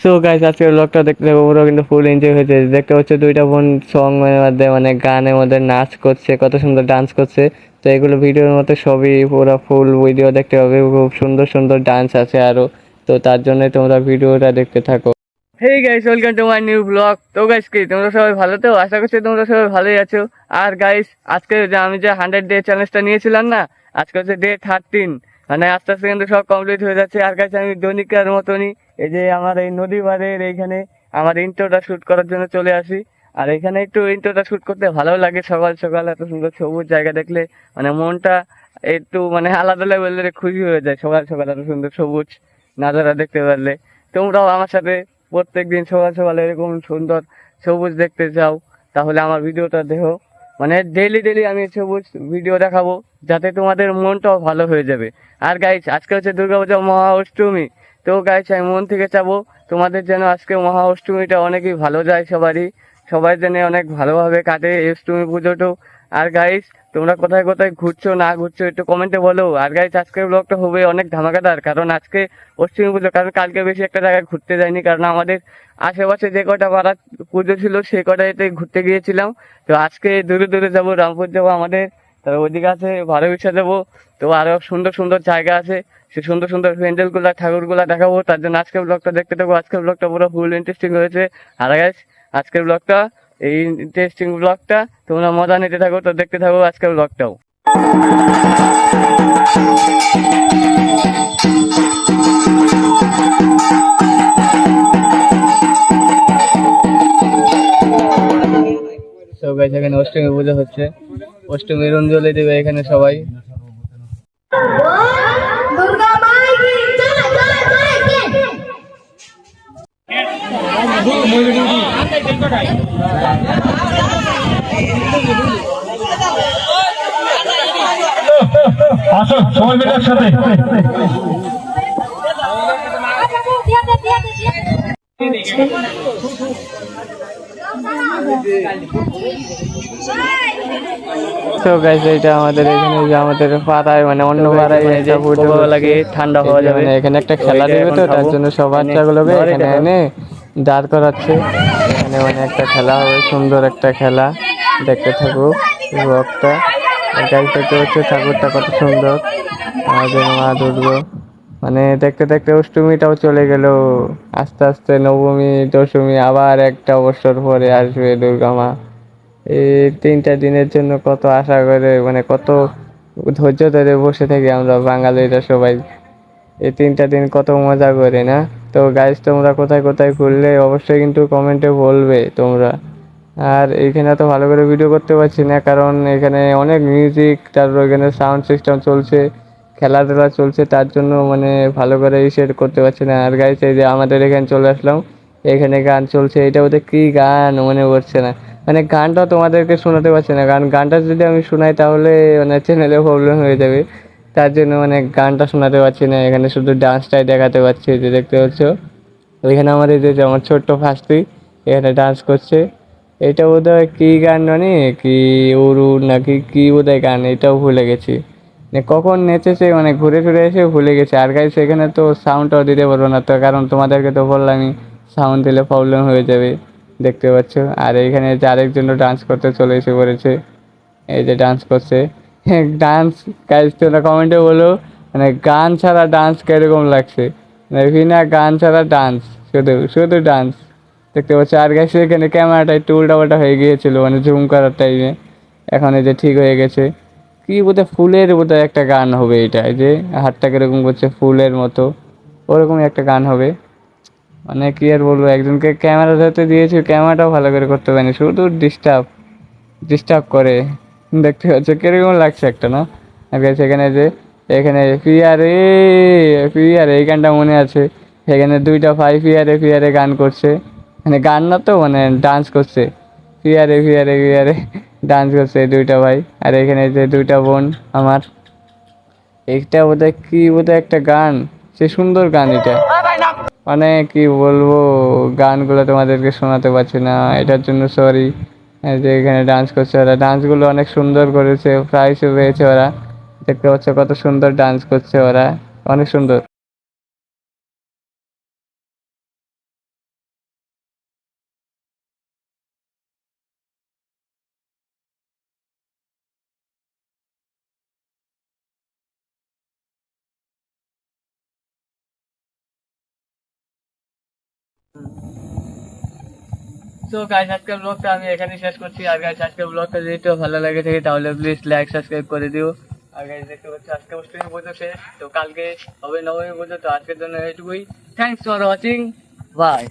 So guys, আজকের ব্লগটা দেখতে থাকো, পুরো কিন্তু ফুল এনজয় হয়েছে। দেখতে হচ্ছে দুইটা বোন সং এর মধ্যে মানে গানের মধ্যে নাচ করছে, কত সুন্দর ডান্স করছে। তো এগুলো ভিডিওর মতো সবই পুরো ফুল ভিডিও দেখতে হবে, খুব সুন্দর সুন্দর ডান্স আছে আরো। তো তার জন্য তোমরা ভিডিওটা দেখতে থাকো। Hey guys, welcome to my new blog. তো গাইস, কি তোমরা সবাই ভালো? তো আশা করছি তোমরা সবাই ভালোই আছো। আর গাইস, আজকে যে আমি যে 100 ডে চ্যালেঞ্জটা নিয়েছিলাম না, আজকে হচ্ছে ডে 13। মানে আস্তে আস্তে কিন্তু সব কমপ্লিট হয়ে যাচ্ছে। আর গাইস, আমি দৈনিকার মতনই এই যে আমার এই নদী পাড়ের এইখানে আমার ইন্ট্রোটা শুট করার জন্য চলে আসি। আর এখানে একটু ইন্ট্রোটা শুট করতে ভালো লাগে, সকাল সকাল এত সুন্দর সবুজ জায়গা দেখলে মানে মনটা একটু মানে আলাদা লেভেলের খুশি হয়ে যায়। সকাল সকাল এত সুন্দর সবুজ নাজারা দেখতে পারলে তোমরাও আমার সাথে প্রত্যেকদিন সকাল সকাল এরকম সুন্দর সবুজ দেখতে চাও, তাহলে আমার ভিডিওটা দেখো। মানে ডেইলি ডেইলি আমি সবুজ ভিডিও দেখাবো, যাতে তোমাদের মনটাও ভালো হয়ে যাবে। আর গাইস, আজকে হচ্ছে দুর্গাপূজা মহা অষ্টমী। তো গাইস, আমি মন থেকে চাবো তোমাদের যেন আজকে মহা অষ্টমীটা অনেকই ভালো যায়, সবাই যেন অনেক ভালোভাবে কাটে এই অষ্টমী পুজোটাও। আর গাইস, তোমরা কোথায় কোথায় ঘুরছো না ঘুরছো একটু কমেন্টে বলো। আর গাইস, আজকের ব্লগটা হবে অনেক ধামাকাদার, কারণ আজকে অষ্টমী পুজো, কারণ কালকে বেশি একটা জায়গায় ঘুরতে যাইনি, কারণ আমাদের আশেপাশে যে কটা পাড়ার পুজো ছিল সেই কটাতে ঘুরতে গিয়েছিলাম। তো আজকে দূরে দূরে যাবো, রামপুর যাবো আমাদের, তারপর ওদিকে আছে ভারবিশা যাবো। তো আরো সুন্দর সুন্দর জায়গা আছে, সে সুন্দর সুন্দর প্যান্ডেল গুলা ঠাকুর গুলা দেখাবো। তার জন্য আজকের ব্লগটা দেখতে থাকবো। আজকের ব্লগটা পুরো ফুল ইন্টারেস্টিং হয়েছে। আর গাইস, আজকের ব্লগটা এই ইন্টারেস্টিং ব্লগটা তোমরা মজা নিতে থাকো, তো দেখতে থাকো আজকের ব্লগটাও। তো গাইস, এখানে অষ্টমী পুজো হচ্ছে, অষ্টমীর অঞ্জলি দেবে এখানে সবাই। দুর্গা মাই কি জয় জয় জয় আসো সবাই মিলে একসাথে। তো গাইস, এটা আমাদের এখানে যে আমাদের পাড়ায় মানে অন্য পাড়ায় এটা পুজো লাগে, ঠান্ডা হওয়া যাবে। এখানে একটা খেলা দেবে, তো তার জন্য সব বাচ্চাগুলোকে এখানে এনে দাঁড় করাচ্ছে। এখানে মানে একটা খেলা হবে, সুন্দর একটা খেলা, দেখতে থাকো ব্লগটা। গাইস, দেখতে হচ্ছে ঠাকুরটা কত সুন্দর, আমাদের মা দুর্গা। মানে দেখতে দেখতে অষ্টমীটাও চলে গেল, আস্তে আস্তে নবমী দশমী, আবার একটা বছর পরে আসবে দুর্গা মা। এই 3টা দিনের জন্য কত আশা করে মানে কত ধৈর্য ধরে বসে থাকি আমরা বাঙালিরা সবাই, এই 3টা দিন কত মজা করে না। তো গাইস, তোমরা কোথায় কোথায় ঘুরলে অবশ্যই কিন্তু কমেন্টে বলবে তোমরা। আর এইখানে তো ভালো করে ভিডিও করতে পারছি না, কারণ এখানে অনেক মিউজিক, তারপর এখানে সাউন্ড সিস্টেম চলছে, খেলাধুলা চলছে, তার জন্য মানে ভালো করে সেট করতে পারছি না। আর গাইস, এই যে আমাদের এখানে চলে আসলাম, এখানে গান চলছে, এটা ওদের কি গান মনে পড়ছে না। মানে গানটা তোমাদেরকে শোনাতে পারছি না, কারণ গানটা যদি আমি শোনাই তাহলে মানে চ্যানেলে প্রবলেম হয়ে যাবে। তার জন্য মানে গানটা শোনাতে পারছি না, এখানে শুধু ডান্সটাই দেখাতে পারছি, যে দেখতে পাচ্ছ। ওইখানে আমার এই যে আমার ছোট্ট ফাস্তি এখানে ডান্স করছে। এটা বোধহয় কি গান জানি, কি উরু নাকি কি বোধহয় গান, এটাও ভুলে গেছি। কখন নেচেছে মানে ঘুরে ফিরে এসে ভুলে গেছে। আর গাইস, এখানে তো সাউন্ডটাও দিতে পারবো না, তো কারণ তোমাদেরকে তো বললামই সাউন্ড দিলে প্রবলেম হয়ে যাবে, দেখতে পাচ্ছ। আর এইখানে যে আরেকজন ডান্স করতে চলে এসে পড়েছে, এই যে ডান্স করছে। ডান্স গাইস, তোমরা কমেন্টে বলো মানে গান ছাড়া ডান্স কিরকম লাগছে, মানে বিনা গান ছাড়া ডান্স, শুধু শুধু ডান্স, দেখতে পাচ্ছ। আর গাইস, এখানে ক্যামেরাটা একটু উল্টাপাল্টা হয়ে গিয়েছিল মানে জুম করার টাইমে, এখন এই যে ঠিক হয়ে গেছে। কি বোধহয় ফুলের বোধহয় একটা গান হবে এটা, এই যে হাতটা কিরকম করছে ফুলের মতো, ওরকমই একটা গান হবে। মানে কি আর বলবো, একজনকে ক্যামেরা ধরতে দিয়েছি, ক্যামেরাটাও ভালো করে করতে পারিনি, শুধু ডিস্টার্ব ডিস্টার্ব করে, দেখতে পাচ্ছ কিরকম লাগছে একটা না। আর গাইস, এখানে যে এখানে ফিয়ারে ফিয়ারে এই গানটা মনে আছে, এখানে দুইটা ভাই ফিয়ারে ফিয়ারে গান করছে, মানে গান না তো মানে ডান্স করছে, ফিয়ারে ফিয়ারে ফিয়ারে ডান্স করছে দুইটা ভাই। আর এখানে যে দুইটা বোন আমার, এইটা বোধহয় কি বোধহয় একটা গান, সে সুন্দর গান এটা, মানে কি বলবো, গানগুলো তোমাদেরকে শোনাতে পারছি না, এটার জন্য সরি। যে এখানে ডান্স করছে ওরা, ডান্সগুলো অনেক সুন্দর করেছে, প্রাইজও পেয়েছে ওরা, দেখতে পাচ্ছ কত সুন্দর ডান্স করছে ওরা, অনেক সুন্দর। তো গাইস আজকের ব্লগটা আমি এখানেই শেষ করছি। আর গাইস আজকের ব্লগটা যদি একটু ভালো লাগে থাকে তাহলে প্লিজ লাইক সাবস্ক্রাইব করে দিও। আর গাইস দেখতে পাচ্ছি আজকে অষ্টমী পুজো শেষ, তো কালকে হবে নবমী পুজো। তো আজকের জন্য এইটুকুই। Thanks for watching, by.